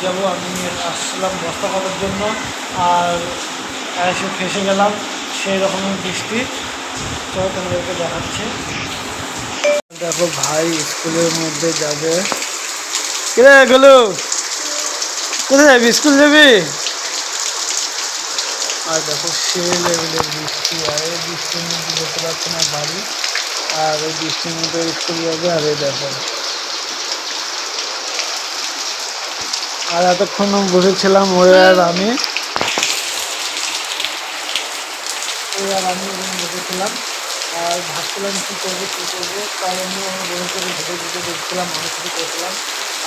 যাব। আমি আসছিলাম বস্তা কাটার জন্য, আর এসে ফেসে গেলাম সেই রকমের বৃষ্টি। চলো তোমাদেরকে দেখাচ্ছি। দেখো ভাই স্কুলের মধ্যে যাবে। কে গেল? কোথায় যাবি? স্কুল যাবি? আর দেখো সেই লেভেলের বৃষ্টি, আর এই বৃষ্টির মধ্যে যেতে পারছে না বাড়ি, আর এই বৃষ্টির মধ্যে স্কুল যাবে। আর এই দেখো, আর এতক্ষণ বসেছিলাম ওই আর আমি বসেছিলাম, আর ভাবছিলাম কী করবো তাই আমি বসে করে ঘুরে ঘুরে দেখছিলাম, অনেক কিছু করছিলাম।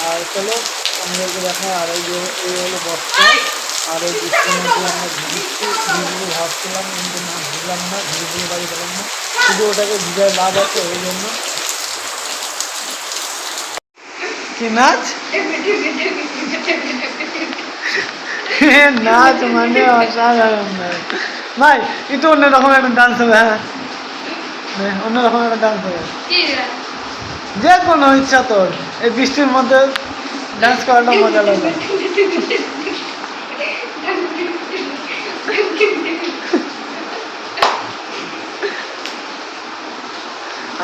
আর চলো আমাদেরকে দেখা। আর এই হলো বস্তা, আর এই বৃষ্টির মধ্যে আমরা ভিজবো ভাবছিলাম, কিন্তু না ভিজলাম না, ভিজে বাড়ি গেলাম না, শুধু ওটাকে ভিজায় লাভ আছে। ওই জন্য কি নাচ নাচ মানে অসাধারণ নাচ ভাই, একটু অন্যরকম একটা ডান্স হবে। হ্যাঁ, অন্যরকম একটা ডান্স হবে, যে কোনো ইচ্ছা তোর। এই বৃষ্টির মধ্যে ডান্স করাটা মজা লাগে।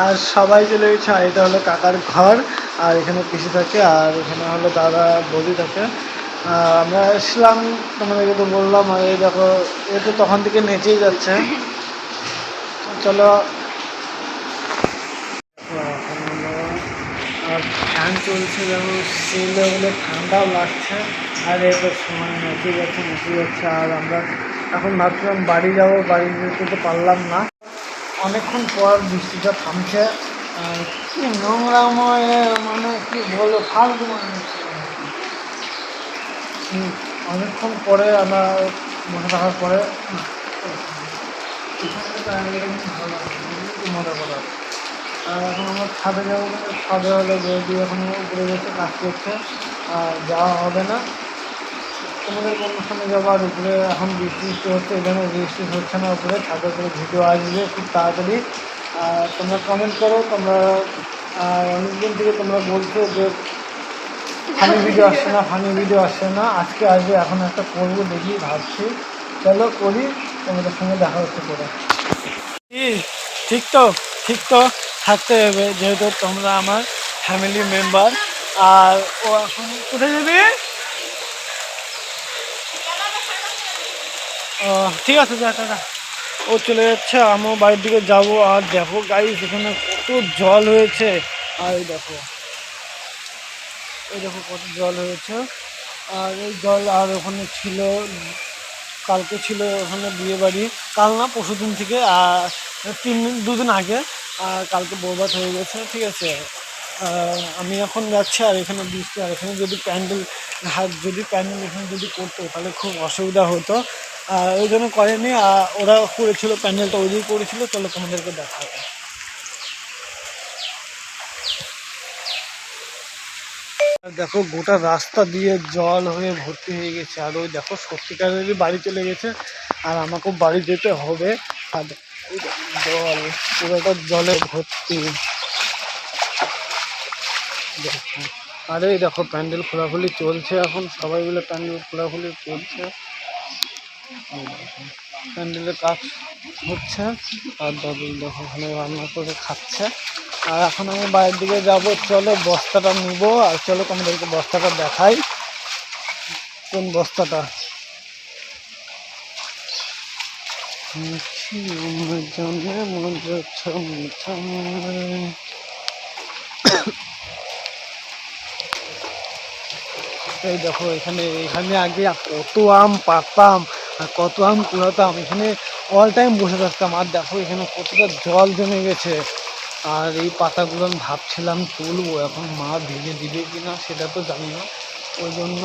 আর সবাই চলে গেছে। আর এটা হলো কাকার ঘর, আর এখানে পিসি থাকে, আর এখানে হলো দাদা বৌদি থাকে। আমরা এসলাম, তোমাদেরকে তো বললাম। আর এই দেখো, এ তো তখন থেকে নেচেই যাচ্ছে। চলো, আর ফ্যান চলছে যেমন সেই লেভেলে, ঠান্ডাও লাগছে। আর এরপর সময় নেচে যাচ্ছে। আর আমরা এখন ভাবছিলাম বাড়ি যাবো, বাড়ি যেতে তো পারলাম না। অনেকক্ষণ পর বৃষ্টিটা থামছে। কি নোংরাময়, মানে কি বলবো, ফালতু মানে। অনেকক্ষণ পরে আমরা বসে থাকার পরে ভালো মজা করা। আর এখন আমরা ছাদে যাবো, ছাদে হলে বৌদি এখন উপরে গেছে, কাজ করছে, আর যাওয়া হবে না। তোমাদের অনুষ্ঠানে যাবো। আর উপরে এখন বৃষ্টি হচ্ছে, এখানে বৃষ্টি হচ্ছে না, উপরে ছাদের উপরে ভিডিও আসবে খুব তাড়াতাড়ি। আর তোমরা কমেন্ট করো, তোমরা অনেকদিন থেকে তোমরা বলছো যে ফানি ভিডিও আসছে না, আজকে আসবে। এখন একটা করবো, দেখি ভাবছি। চলো করি, তোমাদের সঙ্গে দেখা হচ্ছে করে। কি ঠিক তো? ঠিক তো থাকতে হবে, যেহেতু তোমরা আমার ফ্যামিলি মেম্বার। আর ও এখন কোথায় যাবে? ঠিক আছে, যা টাটা। ও চলে যাচ্ছে, আমিও বাড়ির দিকে যাব। আর দেখো গাইস, এখানে কত জল হয়েছে। আর এই দেখো কত জল হয়েছে। আর এই জল, আর ওখানে ছিল, কালকে ছিল ওখানে বিয়ে বাড়ি, কাল না পরশু দিন থেকে, আর 2 দিন আগে। আর কালকে বরবাদ হয়ে গেছে, ঠিক আছে। আমি এখন যাচ্ছি, আর এখানে বৃষ্টি, আর এখানে যদি প্যান্ডেল এখানে যদি করতো তাহলে খুব অসুবিধা হতো। ওই জন্য করেনি, ওরা করেছিল প্যান্ডেলটা, ওই দিকে করেছিল। চলো তোমাদেরকে দেখাবো। দেখো গোটা রাস্তা দিয়ে জল হয়ে ভর্তি হয়ে গেছে। আর ওই দেখো সত্যিকারেরই বাড়ি চলে গেছে, আর আমাকেও বাড়ি যেতে হবে। আর জল, পুরোটা জলে ভর্তি। দেখো, আরে দেখো প্যান্ডেল খোলাখুলি চলছে, এখন সবাই মিলে প্যান্ডেল খোলাখুলি চলছে। প্যান্ডেলের কাজ হচ্ছে, আর দাদু দেখো ওখানে রান্না করে খাচ্ছে। আর এখন আমি বাইরের দিকে যাব। চলো বস্তাটা নিবো, আর চলো তোমাদেরকে বস্তাটা দেখাই। কোন বস্তাটা? এই দেখো, এখানে আগে কত আম পাড়তাম, আর কত আম কুড়াতাম, এখানে অল টাইম বসে থাকতাম। আর দেখো এখানে কতটা জল জমে গেছে। আর এই পাতাগুলো আমি ভাবছিলাম তুলবো, এখন মা ভিজে দিবে কিনা সেটা তো জানি না। ওই জন্য,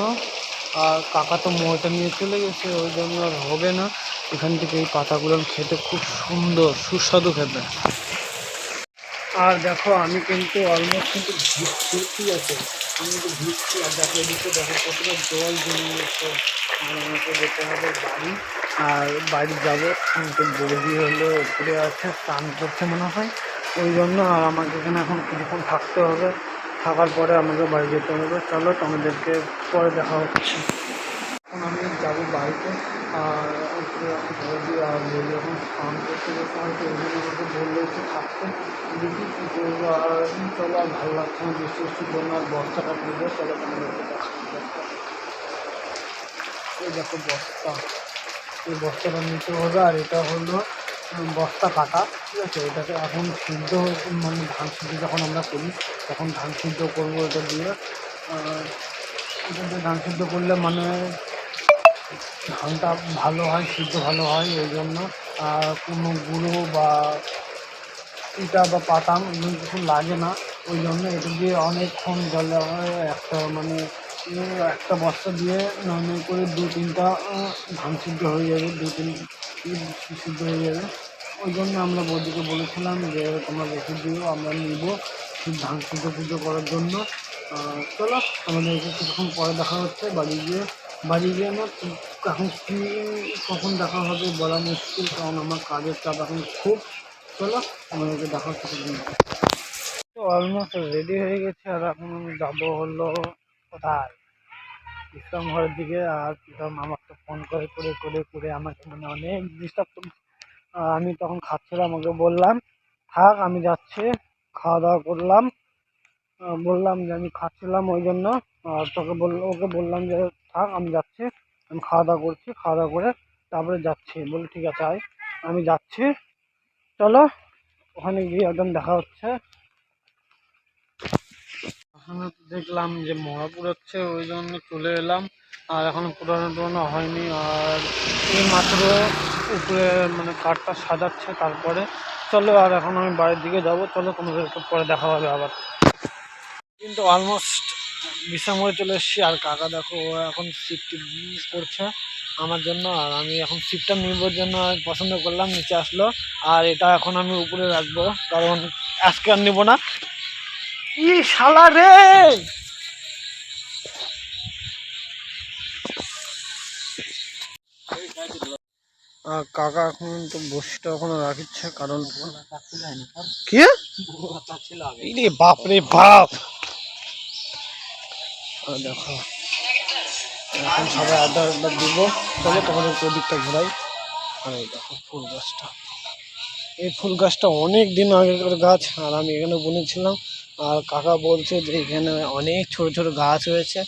আর কাকা তো মোটা নিয়ে চলে গেছে, ওই জন্য আর হবে না। এখান থেকে এই পাতাগুলো খেতে খুব সুন্দর, সুস্বাদু খেতে। আর দেখো আমি কিন্তু অলমোস্ট কিন্তু ভিজছি আছে, আমি কিন্তু ভিজছি। আর দেখো এদিকে দেখো কতটা জল জমে গেছে। আর আমাকে যেতে হবে বাড়ি, আর বাড়ি যাবো। কিন্তু বৌদি হলো উপরে আছে, স্নান করছে মনে হয়, ওই জন্য। আর আমাকে এখানে এখন কিছুক্ষণ থাকতে হবে। থাকার পরে আমাকে বাড়ি যেতে হবে। চলো তোমাদেরকে পরে দেখা হচ্ছে। এখন আমি যাবো বাড়িতে, আর উপরে এখন বৌদি আর বৌদি এখন স্নান করতে গেছে, হয়তো ওইগুলো আমাকে বললো একটু থাকতে, দেখি কী করবো। আর চলো, আর ভালো লাগছে না বৃষ্টি বৃষ্টির জন্য। আর বস্তাটা নেবো, চলো তোমাদেরকে দেখা। এই দেখো বস্তা, এই বস্তাটা নিতে হবে। আর এটা হলো বস্তা কাটা, ঠিক আছে। এটাকে এখন সিদ্ধ, মানে ধান সিদ্ধ যখন আমরা করি তখন ধান সিদ্ধ করবো এটা দিয়ে। এটা দিয়ে ধান সিদ্ধ করলে মানে ধানটা ভালো হয়, সিদ্ধ ভালো হয়, ওই জন্য। আর কোনো গুঁড়ো বা ইটা বা পাতাম এমন কিছু লাগে না, ওই জন্য এটা দিয়ে অনেকক্ষণ জলে একটা মানে একটা বস্তা দিয়ে নর্মাল করে 2-3টা ধান সিদ্ধ হয়ে যাবে, 2-3 সিদ্ধ হয়ে যাবে। ওই জন্য আমরা বৌদিকে বলেছিলাম যে তোমরা রেখে দিও, আমরা নিব ধান সিদ্ধ পুজো করার জন্য। চলো আমাদেরকে কিছুক্ষণ পরে দেখা হচ্ছে বাড়ি গিয়ে না এখন কী কখন দেখা হবে বলা মুশকিল, কারণ আমার কাজের চাপ এখন খুব। চলো আমাদেরকে দেখা হচ্ছে। তো অলমোস্ট রেডি হয়ে গেছে, আর এখন আমি যাবো হলো কোথায়, বিশ্রাম ঘরের দিকে। আর প্রীতম আমাকে ফোন করে করে করে করে আমাকে মানে অনেক ডিস্টার্ব করছে। আমি তখন খাচ্ছিলাম, ওকে বললাম থাক আমি যাচ্ছি, খাওয়া দাওয়া করলাম। বললাম যে আমি খাচ্ছিলাম ওই জন্য। আর ওকে বললাম যে থাক আমি যাচ্ছি, আমি খাওয়া দাওয়া করছি, খাওয়া দাওয়া করে তারপরে যাচ্ছি। বলে ঠিক আছে আয়, আমি যাচ্ছি। চলো ওখানে গিয়ে একদম দেখা হচ্ছে। এখানে দেখলাম যে মহা পুড়াচ্ছে, ওই জন্য চলে এলাম। আর এখনো পুরানো হয়নি, আর এই মাত্র উপরে মানে কাঠটা সাজাচ্ছে। তারপরে চলো, আর এখন আমি বাড়ির দিকে যাব। চলো তোমাদের একটু পরে দেখা হবে আবার। কিন্তু অলমোস্ট বিশ্রাম করে চলে এসেছি। আর কাকা দেখো, ও এখন সিফট করছে আমার জন্য, আর আমি এখন সিফটটা নিবার জন্য আমি পছন্দ করলাম, নিচে আসলো। আর এটা এখন আমি উপরে রাখবো, কারণ আজকে আর নিবো না। ই শালা রে, কাকা এখন তো বসিটা এখনো রাখিচ্ছে, কারণ কি রে বাপ রে বাপ। দেখো এখন সবাই আড্ডা আড্ডা দিব। চলো তোমাদের দিকটা ঘোরাই। আর এই দেখো ফুল গাছটা, এই ফুল গাছটা অনেক দিন আগেকার গাছ, আর আমি এখানে বুনেছিলাম। আর কাকা বলছে যে এখানে অনেক ছোট ছোট গাছ হয়েছে।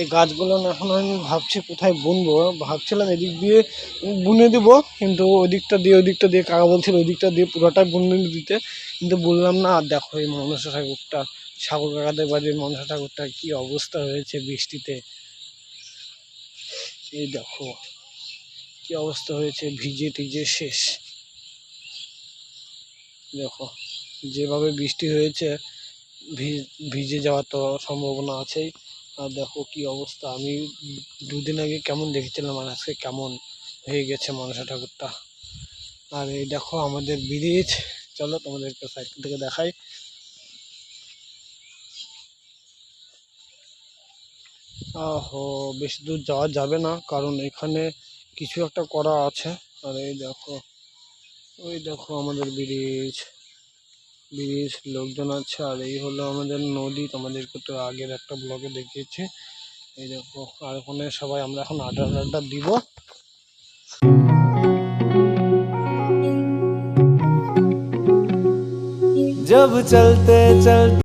এই গাছগুলো এখন আমি ভাবছি কোথায় বুনবো, ভাবছিলাম এদিক দিয়ে বুনে দিব, কিন্তু ওই দিকটা দিয়ে কাকা বলছিল ওই দিকটা দিয়ে পুরোটাই বুনে দিতে, কিন্তু বললাম না। আর দেখো এই মনসা ঠাকুরটা, সাগর কাকাদের বাড়ির মনসা ঠাকুরটা কি অবস্থা হয়েছে বৃষ্টিতে। এই দেখো কি অবস্থা হয়েছে, ভিজে টিজে শেষ। দেখো যেভাবে বৃষ্টি হয়েছে ভিজে যাওয়ার তো সম্ভাবনা আছেই। আর দেখো কি অবস্থা, আমি 2 দিন আগে কেমন দেখেছিলাম আর আজকে কেমন হয়ে গেছে মনসা ঠাকুরটা। আর এই দেখো আমাদের ব্রিজ, চলো তোমাদেরকে সাইড থেকে দেখাই। বেশি দূর যাওয়া যাবে না, কারণ এখানে কিছু একটা করা আছে। আর এই দেখো, ওই দেখো আমাদের ব্রিজ লোকজন আছে। আর এই হলো আমাদের নদী, তোমাদেরকে তো আগের একটা ব্লগে দেখিয়েছি। এই দেখো, আর ওখানে সবাই আমরা এখন আড্ডা আড্ডা দিব। जब चलते चलते